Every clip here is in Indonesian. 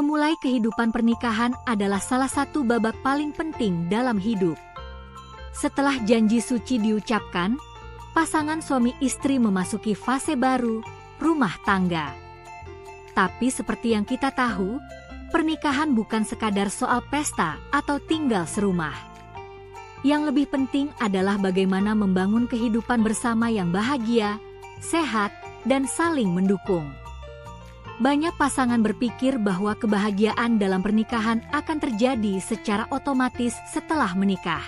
Memulai kehidupan pernikahan adalah salah satu babak paling penting dalam hidup. Setelah janji suci diucapkan, pasangan suami istri memasuki fase baru, rumah tangga. Tapi seperti yang kita tahu, pernikahan bukan sekadar soal pesta atau tinggal serumah. Yang lebih penting adalah bagaimana membangun kehidupan bersama yang bahagia, sehat, dan saling mendukung. Banyak pasangan berpikir bahwa kebahagiaan dalam pernikahan akan terjadi secara otomatis setelah menikah.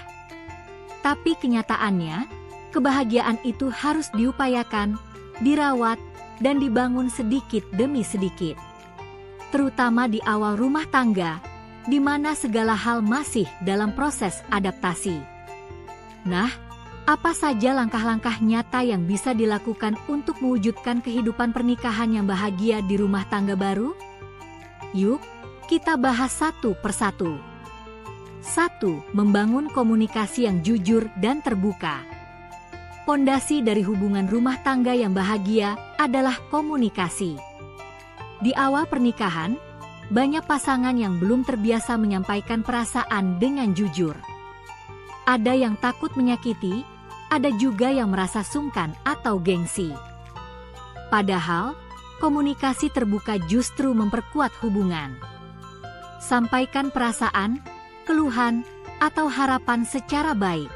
Tapi kenyataannya, kebahagiaan itu harus diupayakan, dirawat, dan dibangun sedikit demi sedikit. Terutama di awal rumah tangga, di mana segala hal masih dalam proses adaptasi. Nah, apa saja langkah-langkah nyata yang bisa dilakukan untuk mewujudkan kehidupan pernikahan yang bahagia di rumah tangga baru? Yuk, kita bahas satu persatu. 1. Membangun komunikasi yang jujur dan terbuka. Pondasi dari hubungan rumah tangga yang bahagia adalah komunikasi. Di awal pernikahan, banyak pasangan yang belum terbiasa menyampaikan perasaan dengan jujur. Ada yang takut menyakiti, ada juga yang merasa sungkan atau gengsi. Padahal, komunikasi terbuka justru memperkuat hubungan. Sampaikan perasaan, keluhan, atau harapan secara baik.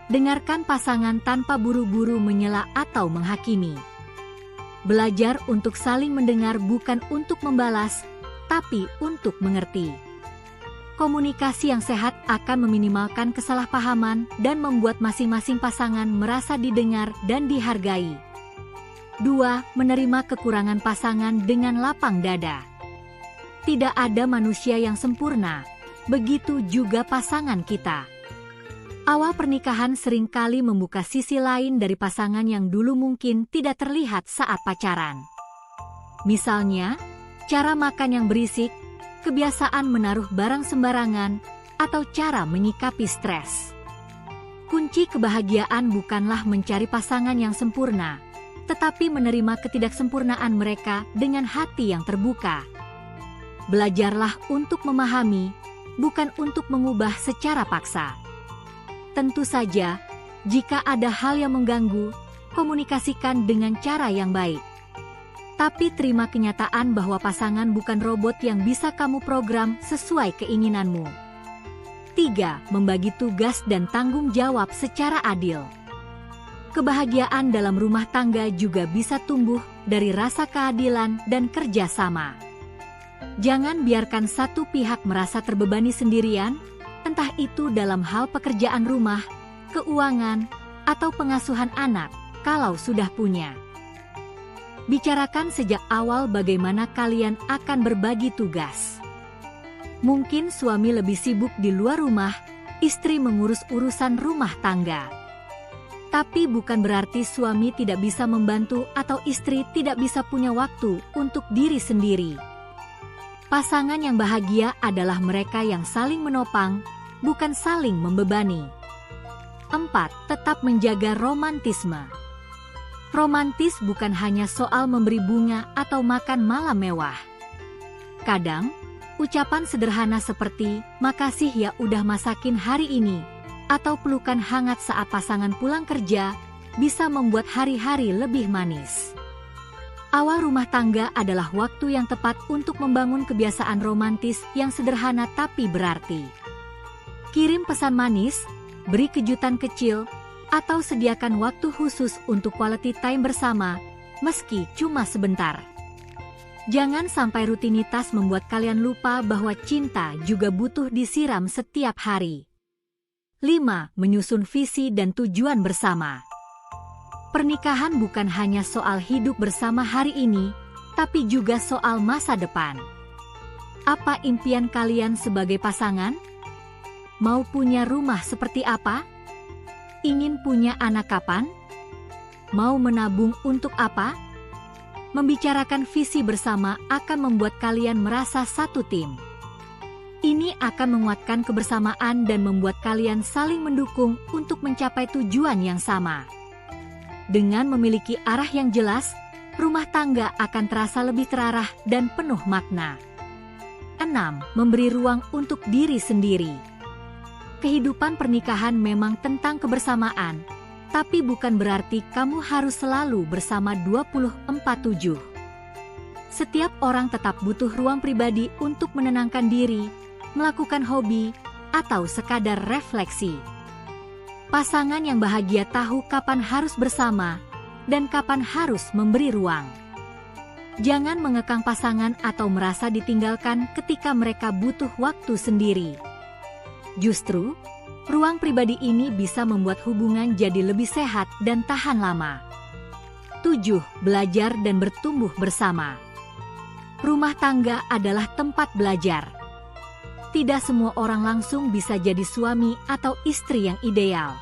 Dengarkan pasangan tanpa buru-buru menyela atau menghakimi. Belajar untuk saling mendengar bukan untuk membalas, tapi untuk mengerti. Komunikasi yang sehat akan meminimalkan kesalahpahaman dan membuat masing-masing pasangan merasa didengar dan dihargai. 2. Menerima kekurangan pasangan dengan lapang dada. Tidak ada manusia yang sempurna, begitu juga pasangan kita. Awal pernikahan seringkali membuka sisi lain dari pasangan yang dulu mungkin tidak terlihat saat pacaran. Misalnya, cara makan yang berisik, kebiasaan menaruh barang sembarangan, atau cara menyikapi stres. Kunci kebahagiaan bukanlah mencari pasangan yang sempurna, tetapi menerima ketidaksempurnaan mereka dengan hati yang terbuka. Belajarlah untuk memahami, bukan untuk mengubah secara paksa. Tentu saja, jika ada hal yang mengganggu, komunikasikan dengan cara yang baik. Tapi terima kenyataan bahwa pasangan bukan robot yang bisa kamu program sesuai keinginanmu. 3. Membagi tugas dan tanggung jawab secara adil. Kebahagiaan dalam rumah tangga juga bisa tumbuh dari rasa keadilan dan kerjasama. Jangan biarkan satu pihak merasa terbebani sendirian, entah itu dalam hal pekerjaan rumah, keuangan, atau pengasuhan anak, kalau sudah punya. Bicarakan sejak awal bagaimana kalian akan berbagi tugas. Mungkin suami lebih sibuk di luar rumah, istri mengurus urusan rumah tangga. Tapi bukan berarti suami tidak bisa membantu atau istri tidak bisa punya waktu untuk diri sendiri. Pasangan yang bahagia adalah mereka yang saling menopang, bukan saling membebani. 4. Tetap menjaga romantisme. Romantis bukan hanya soal memberi bunga atau makan malam mewah. Kadang, ucapan sederhana seperti, "Makasih ya udah masakin hari ini," atau pelukan hangat saat pasangan pulang kerja, bisa membuat hari-hari lebih manis. Awal rumah tangga adalah waktu yang tepat untuk membangun kebiasaan romantis yang sederhana tapi berarti. Kirim pesan manis, beri kejutan kecil, atau sediakan waktu khusus untuk quality time bersama, meski cuma sebentar. Jangan sampai rutinitas membuat kalian lupa bahwa cinta juga butuh disiram setiap hari. 5. Menyusun visi dan tujuan bersama. Pernikahan bukan hanya soal hidup bersama hari ini, tapi juga soal masa depan. Apa impian kalian sebagai pasangan? Mau punya rumah seperti apa? Ingin punya anak kapan? Mau menabung untuk apa? Membicarakan visi bersama akan membuat kalian merasa satu tim. Ini akan menguatkan kebersamaan dan membuat kalian saling mendukung untuk mencapai tujuan yang sama. Dengan memiliki arah yang jelas, rumah tangga akan terasa lebih terarah dan penuh makna. 6. Memberi ruang untuk diri sendiri. Kehidupan pernikahan memang tentang kebersamaan, tapi bukan berarti kamu harus selalu bersama 24/7. Setiap orang tetap butuh ruang pribadi untuk menenangkan diri, melakukan hobi, atau sekadar refleksi. Pasangan yang bahagia tahu kapan harus bersama dan kapan harus memberi ruang. Jangan mengekang pasangan atau merasa ditinggalkan ketika mereka butuh waktu sendiri. Justru, ruang pribadi ini bisa membuat hubungan jadi lebih sehat dan tahan lama. 7. Belajar dan bertumbuh bersama. Rumah tangga adalah tempat belajar. Tidak semua orang langsung bisa jadi suami atau istri yang ideal.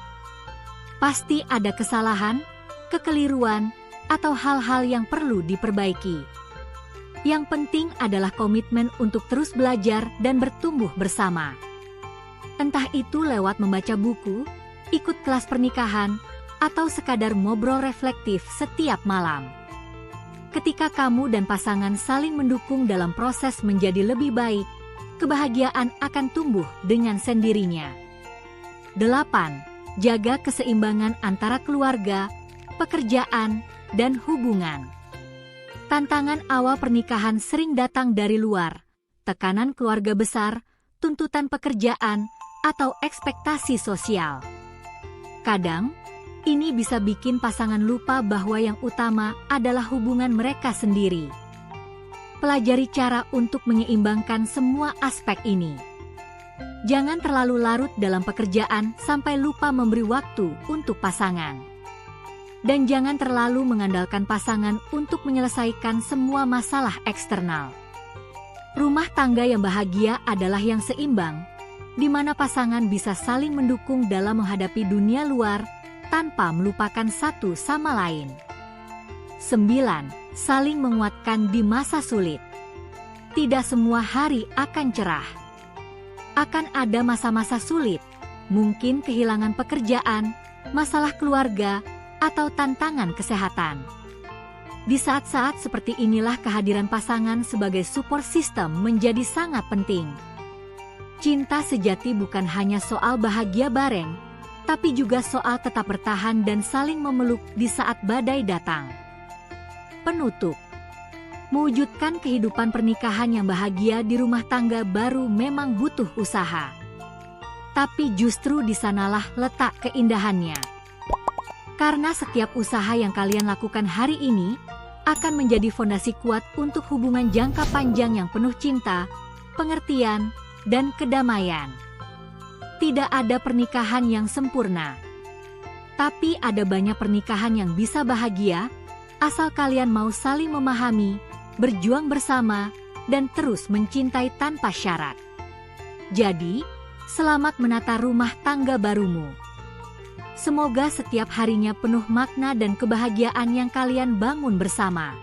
Pasti ada kesalahan, kekeliruan, atau hal-hal yang perlu diperbaiki. Yang penting adalah komitmen untuk terus belajar dan bertumbuh bersama. Entah itu lewat membaca buku, ikut kelas pernikahan, atau sekadar ngobrol reflektif setiap malam. Ketika kamu dan pasangan saling mendukung dalam proses menjadi lebih baik, kebahagiaan akan tumbuh dengan sendirinya. 8. Jaga keseimbangan antara keluarga, pekerjaan, dan hubungan. Tantangan awal pernikahan sering datang dari luar, tekanan keluarga besar, tuntutan pekerjaan, atau ekspektasi sosial. Kadang, ini bisa bikin pasangan lupa bahwa yang utama adalah hubungan mereka sendiri. Pelajari cara untuk menyeimbangkan semua aspek ini. Jangan terlalu larut dalam pekerjaan sampai lupa memberi waktu untuk pasangan. Dan jangan terlalu mengandalkan pasangan untuk menyelesaikan semua masalah eksternal. Rumah tangga yang bahagia adalah yang seimbang, di mana pasangan bisa saling mendukung dalam menghadapi dunia luar tanpa melupakan satu sama lain. 9. Saling menguatkan di masa sulit. Tidak semua hari akan cerah. Akan ada masa-masa sulit, mungkin kehilangan pekerjaan, masalah keluarga, atau tantangan kesehatan. Di saat-saat seperti inilah kehadiran pasangan sebagai support system menjadi sangat penting. Cinta sejati bukan hanya soal bahagia bareng, tapi juga soal tetap bertahan dan saling memeluk di saat badai datang. Penutup. Mewujudkan kehidupan pernikahan yang bahagia di rumah tangga baru memang butuh usaha. Tapi justru di sanalah letak keindahannya. Karena setiap usaha yang kalian lakukan hari ini akan menjadi fondasi kuat untuk hubungan jangka panjang yang penuh cinta, pengertian, dan kedamaian. Tidak ada pernikahan yang sempurna. Tapi ada banyak pernikahan yang bisa bahagia, asal kalian mau saling memahami, berjuang bersama, dan terus mencintai tanpa syarat. Jadi, selamat menata rumah tangga barumu. Semoga setiap harinya penuh makna dan kebahagiaan yang kalian bangun bersama.